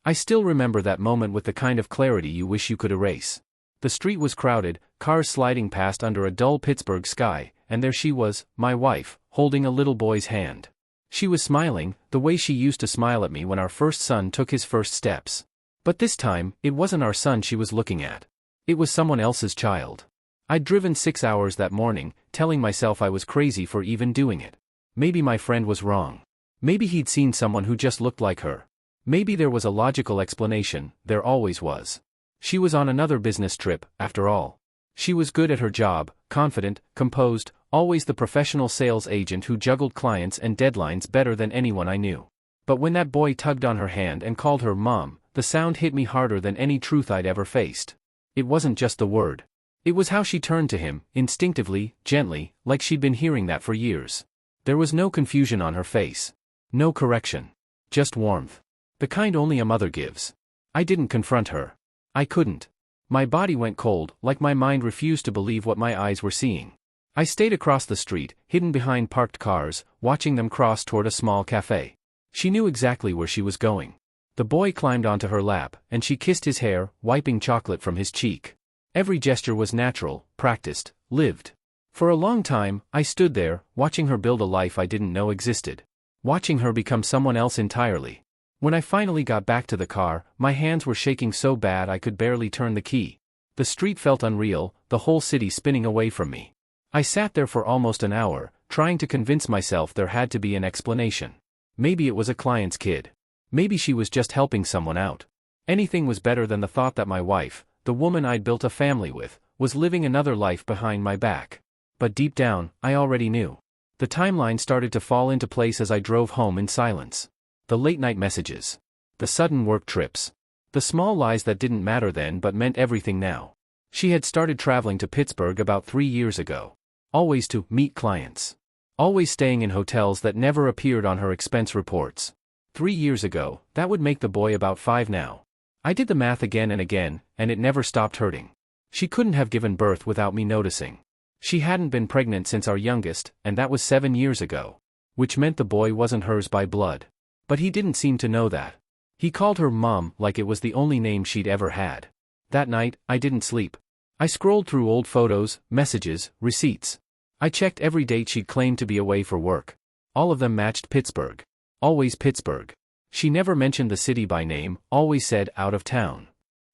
I still remember that moment with the kind of clarity you wish you could erase. The street was crowded, cars sliding past under a dull Pittsburgh sky, and there she was, my wife, holding a little boy's hand. She was smiling, the way she used to smile at me when our first son took his first steps. But this time, it wasn't our son she was looking at. It was someone else's child. I'd driven 6 hours that morning, telling myself I was crazy for even doing it. Maybe my friend was wrong. Maybe he'd seen someone who just looked like her. Maybe there was a logical explanation, there always was. She was on another business trip, after all. She was good at her job, confident, composed, always the professional sales agent who juggled clients and deadlines better than anyone I knew. But when that boy tugged on her hand and called her Mom, the sound hit me harder than any truth I'd ever faced. It wasn't just the word. It was how she turned to him, instinctively, gently, like she'd been hearing that for years. There was no confusion on her face. No correction. Just warmth. The kind only a mother gives. I didn't confront her. I couldn't. My body went cold, like my mind refused to believe what my eyes were seeing. I stayed across the street, hidden behind parked cars, watching them cross toward a small cafe. She knew exactly where she was going. The boy climbed onto her lap, and she kissed his hair, wiping chocolate from his cheek. Every gesture was natural, practiced, lived. For a long time, I stood there, watching her build a life I didn't know existed. Watching her become someone else entirely. When I finally got back to the car, my hands were shaking so bad I could barely turn the key. The street felt unreal, the whole city spinning away from me. I sat there for almost an hour, trying to convince myself there had to be an explanation. Maybe it was a client's kid. Maybe she was just helping someone out. Anything was better than the thought that my wife, the woman I'd built a family with, was living another life behind my back. But deep down, I already knew. The timeline started to fall into place as I drove home in silence. The late-night messages. The sudden work trips. The small lies that didn't matter then but meant everything now. She had started traveling to Pittsburgh about 3 years ago. Always to meet clients. Always staying in hotels that never appeared on her expense reports. 3 years ago, that would make the boy about 5 now. I did the math again and again, and it never stopped hurting. She couldn't have given birth without me noticing. She hadn't been pregnant since our youngest, and that was 7 years ago. Which meant the boy wasn't hers by blood. But he didn't seem to know that. He called her Mom like it was the only name she'd ever had. That night, I didn't sleep. I scrolled through old photos, messages, receipts. I checked every date she'd claimed to be away for work. All of them matched Pittsburgh. Always Pittsburgh. She never mentioned the city by name, always said out of town.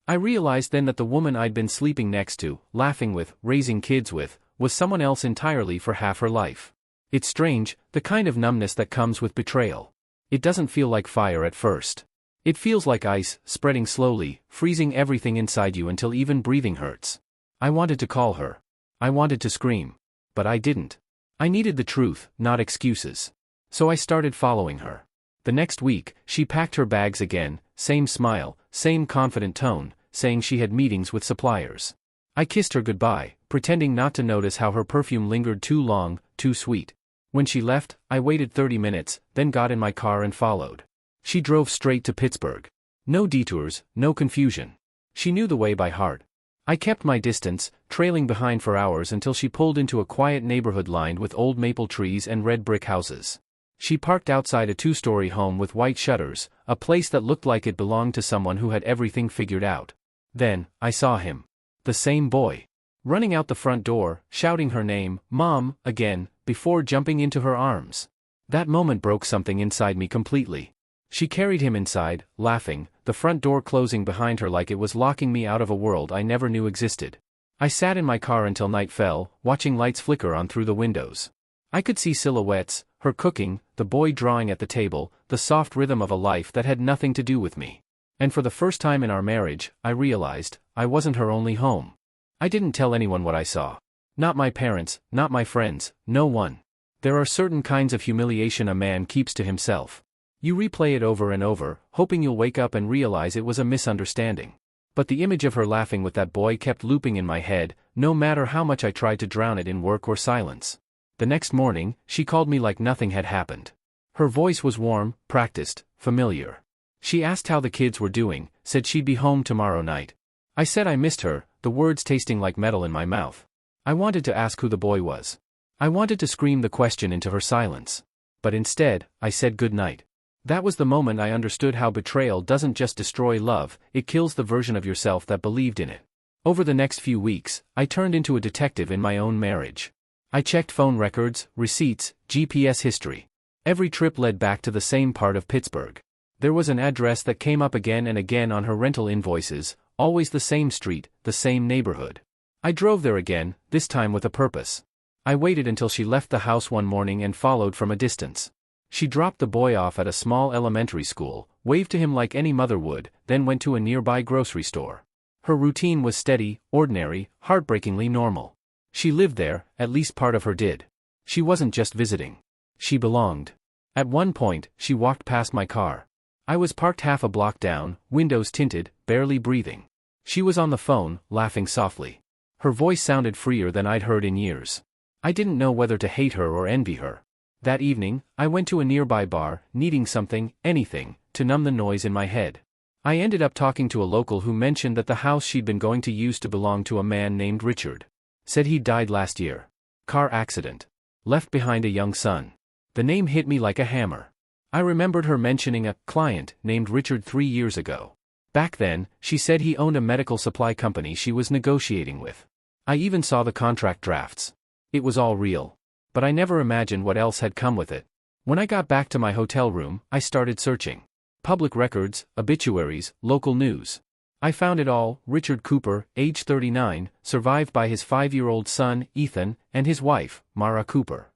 I realized then that the woman I'd been sleeping next to, laughing with, raising kids with, was someone else entirely for half her life. It's strange, the kind of numbness that comes with betrayal. It doesn't feel like fire at first. It feels like ice, spreading slowly, freezing everything inside you until even breathing hurts. I wanted to call her. I wanted to scream. But I didn't. I needed the truth, not excuses. So I started following her. The next week, she packed her bags again, same smile, same confident tone, saying she had meetings with suppliers. I kissed her goodbye, pretending not to notice how her perfume lingered too long, too sweet. When she left, I waited 30 minutes, then got in my car and followed. She drove straight to Pittsburgh. No detours, no confusion. She knew the way by heart. I kept my distance, trailing behind for hours until she pulled into a quiet neighborhood lined with old maple trees and red brick houses. She parked outside a 2-story home with white shutters, a place that looked like it belonged to someone who had everything figured out. Then, I saw him. The same boy. Running out the front door, shouting her name, Mom, again, before jumping into her arms. That moment broke something inside me completely. She carried him inside, laughing, the front door closing behind her like it was locking me out of a world I never knew existed. I sat in my car until night fell, watching lights flicker on through the windows. I could see silhouettes, her cooking, the boy drawing at the table, the soft rhythm of a life that had nothing to do with me. And for the first time in our marriage, I realized, I wasn't her only home. I didn't tell anyone what I saw. Not my parents, not my friends, no one. There are certain kinds of humiliation a man keeps to himself. You replay it over and over, hoping you'll wake up and realize it was a misunderstanding. But the image of her laughing with that boy kept looping in my head, no matter how much I tried to drown it in work or silence. The next morning, she called me like nothing had happened. Her voice was warm, practiced, familiar. She asked how the kids were doing, said she'd be home tomorrow night. I said I missed her, the words tasting like metal in my mouth. I wanted to ask who the boy was. I wanted to scream the question into her silence. But instead, I said good night. That was the moment I understood how betrayal doesn't just destroy love, it kills the version of yourself that believed in it. Over the next few weeks, I turned into a detective in my own marriage. I checked phone records, receipts, GPS history. Every trip led back to the same part of Pittsburgh. There was an address that came up again and again on her rental invoices, always the same street, the same neighborhood. I drove there again, this time with a purpose. I waited until she left the house one morning and followed from a distance. She dropped the boy off at a small elementary school, waved to him like any mother would, then went to a nearby grocery store. Her routine was steady, ordinary, heartbreakingly normal. She lived there, at least part of her did. She wasn't just visiting. She belonged. At one point, she walked past my car. I was parked half a block down, windows tinted, barely breathing. She was on the phone, laughing softly. Her voice sounded freer than I'd heard in years. I didn't know whether to hate her or envy her. That evening, I went to a nearby bar, needing something, anything, to numb the noise in my head. I ended up talking to a local who mentioned that the house she'd been going to used to belong to a man named Richard. Said he died last year. Car accident. Left behind a young son. The name hit me like a hammer. I remembered her mentioning a client named Richard 3 years ago. Back then, she said he owned a medical supply company she was negotiating with. I even saw the contract drafts. It was all real. But I never imagined what else had come with it. When I got back to my hotel room, I started searching. Public records, obituaries, local news. I found it all. Richard Cooper, age 39, survived by his 5-year-old son, Ethan, and his wife, Mara Cooper.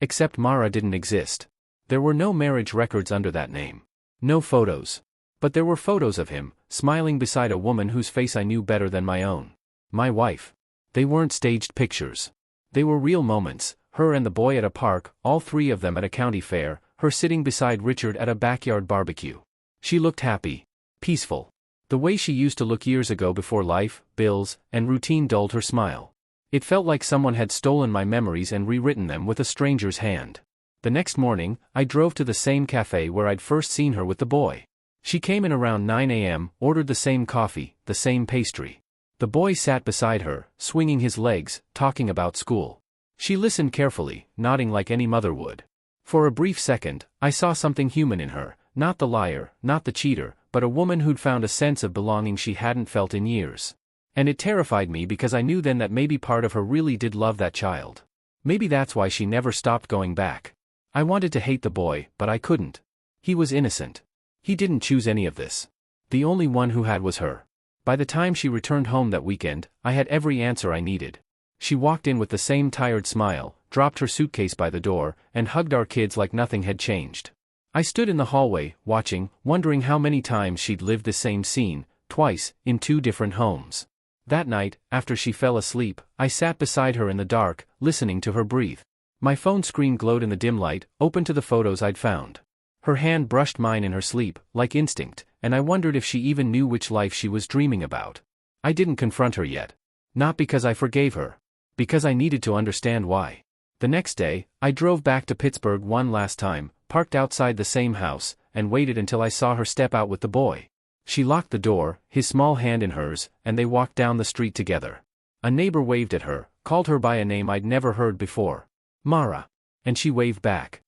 Except Mara didn't exist. There were no marriage records under that name. No photos. But there were photos of him, smiling beside a woman whose face I knew better than my own. My wife. They weren't staged pictures. They were real moments, her and the boy at a park, all 3 of them at a county fair, her sitting beside Richard at a backyard barbecue. She looked happy. Peaceful. The way she used to look years ago before life, bills, and routine dulled her smile. It felt like someone had stolen my memories and rewritten them with a stranger's hand. The next morning, I drove to the same cafe where I'd first seen her with the boy. She came in around 9 a.m., ordered the same coffee, the same pastry. The boy sat beside her, swinging his legs, talking about school. She listened carefully, nodding like any mother would. For a brief second, I saw something human in her, not the liar, not the cheater, but a woman who'd found a sense of belonging she hadn't felt in years. And it terrified me because I knew then that maybe part of her really did love that child. Maybe that's why she never stopped going back. I wanted to hate the boy, but I couldn't. He was innocent. He didn't choose any of this. The only one who had was her. By the time she returned home that weekend, I had every answer I needed. She walked in with the same tired smile, dropped her suitcase by the door, and hugged our kids like nothing had changed. I stood in the hallway, watching, wondering how many times she'd lived the same scene, twice, in 2 different homes. That night, after she fell asleep, I sat beside her in the dark, listening to her breathe. My phone screen glowed in the dim light, open to the photos I'd found. Her hand brushed mine in her sleep, like instinct, and I wondered if she even knew which life she was dreaming about. I didn't confront her yet. Not because I forgave her. Because I needed to understand why. The next day, I drove back to Pittsburgh one last time, parked outside the same house, and waited until I saw her step out with the boy. She locked the door, his small hand in hers, and they walked down the street together. A neighbor waved at her, called her by a name I'd never heard before. Mara. And she waved back.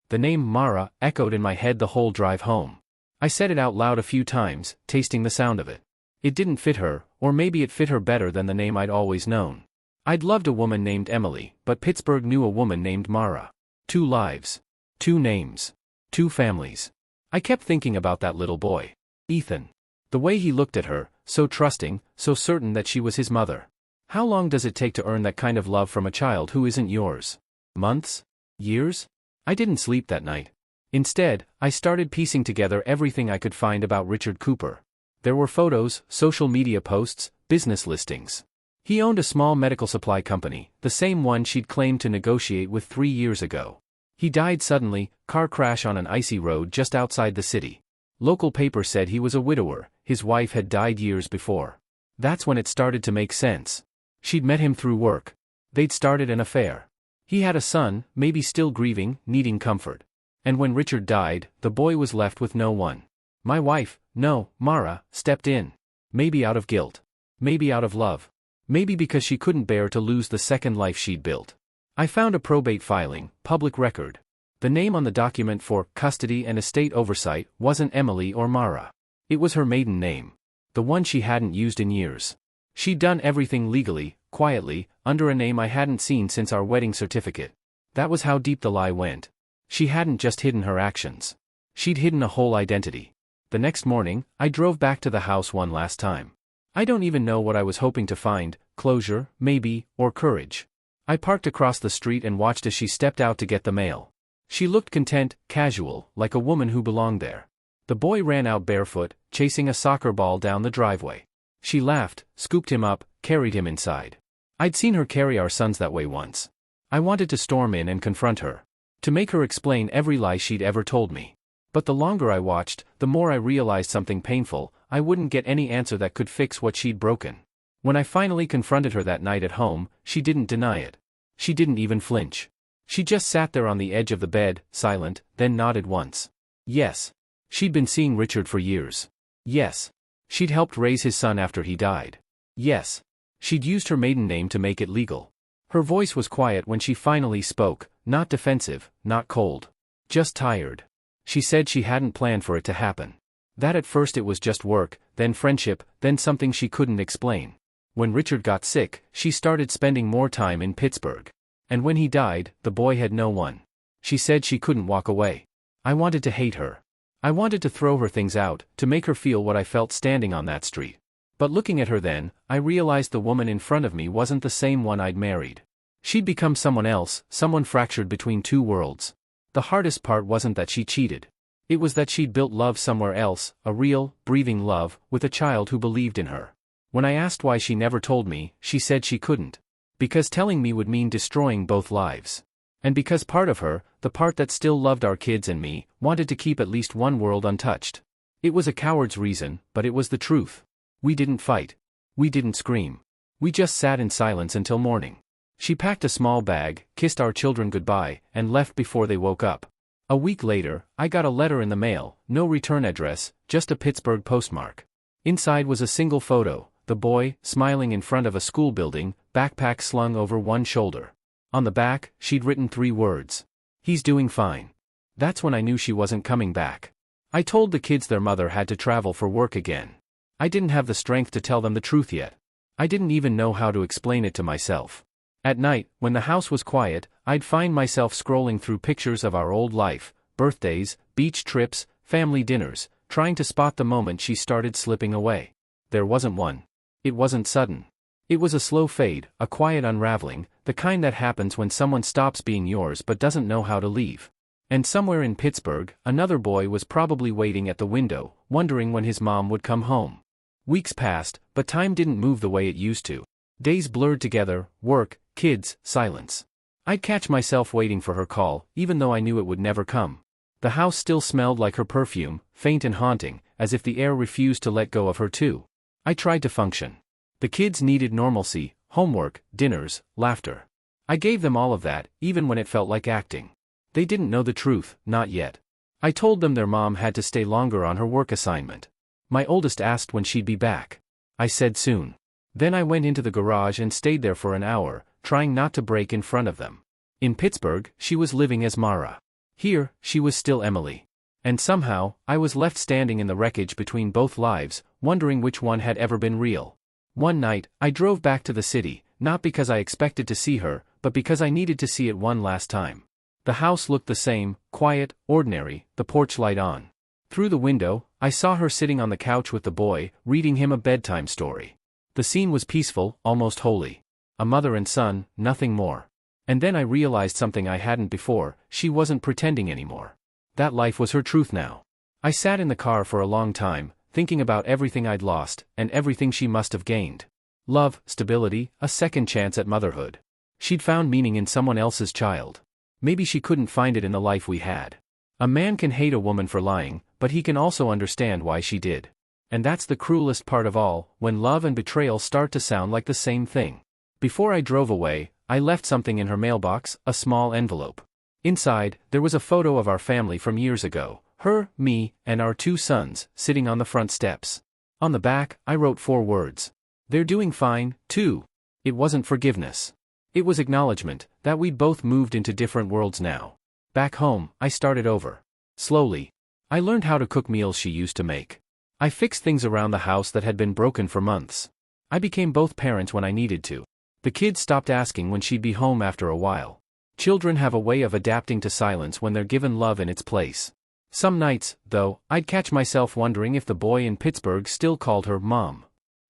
The name Mara echoed in my head the whole drive home. I said it out loud a few times, tasting the sound of it. It didn't fit her, or maybe it fit her better than the name I'd always known. I'd loved a woman named Emily, but Pittsburgh knew a woman named Mara. 2 lives. 2 names. 2 families. I kept thinking about that little boy. Ethan. The way he looked at her, so trusting, so certain that she was his mother. How long does it take to earn that kind of love from a child who isn't yours? Months? Years? I didn't sleep that night. Instead, I started piecing together everything I could find about Richard Cooper. There were photos, social media posts, business listings. He owned a small medical supply company, the same one she'd claimed to negotiate with 3 years ago. He died suddenly, car crash on an icy road just outside the city. Local paper said he was a widower, his wife had died years before. That's when it started to make sense. She'd met him through work. They'd started an affair. He had a son, maybe still grieving, needing comfort. And when Richard died, the boy was left with no one. My wife, no, Mara, stepped in. Maybe out of guilt. Maybe out of love. Maybe because she couldn't bear to lose the second life she'd built. I found a probate filing, public record. The name on the document for custody and estate oversight wasn't Emily or Mara. It was her maiden name. The one she hadn't used in years. She'd done everything legally, quietly, under a name I hadn't seen since our wedding certificate. That was how deep the lie went. She hadn't just hidden her actions. She'd hidden a whole identity. The next morning, I drove back to the house one last time. I don't even know what I was hoping to find, closure, maybe, or courage. I parked across the street and watched as she stepped out to get the mail. She looked content, casual, like a woman who belonged there. The boy ran out barefoot, chasing a soccer ball down the driveway. She laughed, scooped him up, carried him inside. I'd seen her carry our sons that way once. I wanted to storm in and confront her. To make her explain every lie she'd ever told me. But the longer I watched, the more I realized something painful. I wouldn't get any answer that could fix what she'd broken. When I finally confronted her that night at home, she didn't deny it. She didn't even flinch. She just sat there on the edge of the bed, silent, then nodded once. Yes. She'd been seeing Richard for years. Yes. She'd helped raise his son after he died. Yes. She'd used her maiden name to make it legal. Her voice was quiet when she finally spoke, not defensive, not cold. Just tired. She said she hadn't planned for it to happen. That at first it was just work, then friendship, then something she couldn't explain. When Richard got sick, she started spending more time in Pittsburgh. And when he died, the boy had no one. She said she couldn't walk away. I wanted to hate her. I wanted to throw her things out, to make her feel what I felt standing on that street. But looking at her then, I realized the woman in front of me wasn't the same one I'd married. She'd become someone else, someone fractured between two worlds. The hardest part wasn't that she cheated. It was that she'd built love somewhere else, a real, breathing love, with a child who believed in her. When I asked why she never told me, she said she couldn't. Because telling me would mean destroying both lives. And because part of her, the part that still loved our kids and me, wanted to keep at least one world untouched. It was a coward's reason, but it was the truth. We didn't fight. We didn't scream. We just sat in silence until morning. She packed a small bag, kissed our children goodbye, and left before they woke up. A week later, I got a letter in the mail, no return address, just a Pittsburgh postmark. Inside was a single photo, the boy, smiling in front of a school building, backpack slung over one shoulder. On the back, she'd written 3 words. He's doing fine. That's when I knew she wasn't coming back. I told the kids their mother had to travel for work again. I didn't have the strength to tell them the truth yet. I didn't even know how to explain it to myself. At night, when the house was quiet, I'd find myself scrolling through pictures of our old life, birthdays, beach trips, family dinners, trying to spot the moment she started slipping away. There wasn't one. It wasn't sudden. It was a slow fade, a quiet unraveling, the kind that happens when someone stops being yours but doesn't know how to leave. And somewhere in Pittsburgh, another boy was probably waiting at the window, wondering when his mom would come home. Weeks passed, but time didn't move the way it used to. Days blurred together, work, kids, silence. I'd catch myself waiting for her call, even though I knew it would never come. The house still smelled like her perfume, faint and haunting, as if the air refused to let go of her too. I tried to function. The kids needed normalcy, homework, dinners, laughter. I gave them all of that, even when it felt like acting. They didn't know the truth, not yet. I told them their mom had to stay longer on her work assignment. My oldest asked when she'd be back. I said soon. Then I went into the garage and stayed there for an hour, trying not to break in front of them. In Pittsburgh, she was living as Mara. Here, she was still Emily. And somehow, I was left standing in the wreckage between both lives, wondering which one had ever been real. One night, I drove back to the city, not because I expected to see her, but because I needed to see it one last time. The house looked the same, quiet, ordinary, the porch light on. Through the window, I saw her sitting on the couch with the boy, reading him a bedtime story. The scene was peaceful, almost holy. A mother and son, nothing more. And then I realized something I hadn't before: she wasn't pretending anymore. That life was her truth now. I sat in the car for a long time, thinking about everything I'd lost, and everything she must have gained. Love, stability, a second chance at motherhood. She'd found meaning in someone else's child. Maybe she couldn't find it in the life we had. A man can hate a woman for lying, but he can also understand why she did. And that's the cruelest part of all, when love and betrayal start to sound like the same thing. Before I drove away, I left something in her mailbox, a small envelope. Inside, there was a photo of our family from years ago, her, me, and our 2 sons, sitting on the front steps. On the back, I wrote 4 words. They're doing fine, too. It wasn't forgiveness. It was acknowledgement that we'd both moved into different worlds now. Back home, I started over. Slowly. I learned how to cook meals she used to make. I fixed things around the house that had been broken for months. I became both parents when I needed to. The kids stopped asking when she'd be home after a while. Children have a way of adapting to silence when they're given love in its place. Some nights, though, I'd catch myself wondering if the boy in Pittsburgh still called her Mom.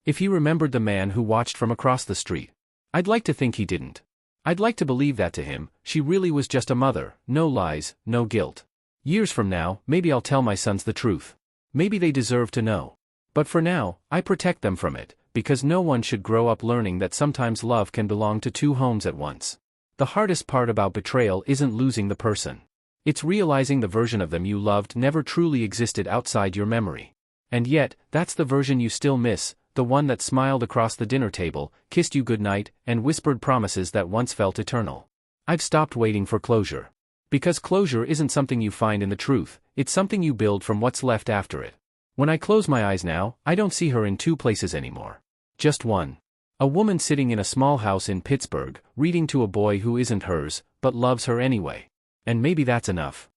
If he remembered the man who watched from across the street. I'd like to think he didn't. I'd like to believe that to him, she really was just a mother, no lies, no guilt. Years from now, maybe I'll tell my sons the truth. Maybe they deserve to know. But for now, I protect them from it, because no one should grow up learning that sometimes love can belong to two homes at once. The hardest part about betrayal isn't losing the person. It's realizing the version of them you loved never truly existed outside your memory. And yet, that's the version you still miss, the one that smiled across the dinner table, kissed you goodnight, and whispered promises that once felt eternal. I've stopped waiting for closure. Because closure isn't something you find in the truth, it's something you build from what's left after it. When I close my eyes now, I don't see her in two places anymore. Just one. A woman sitting in a small house in Pittsburgh, reading to a boy who isn't hers, but loves her anyway. And maybe that's enough.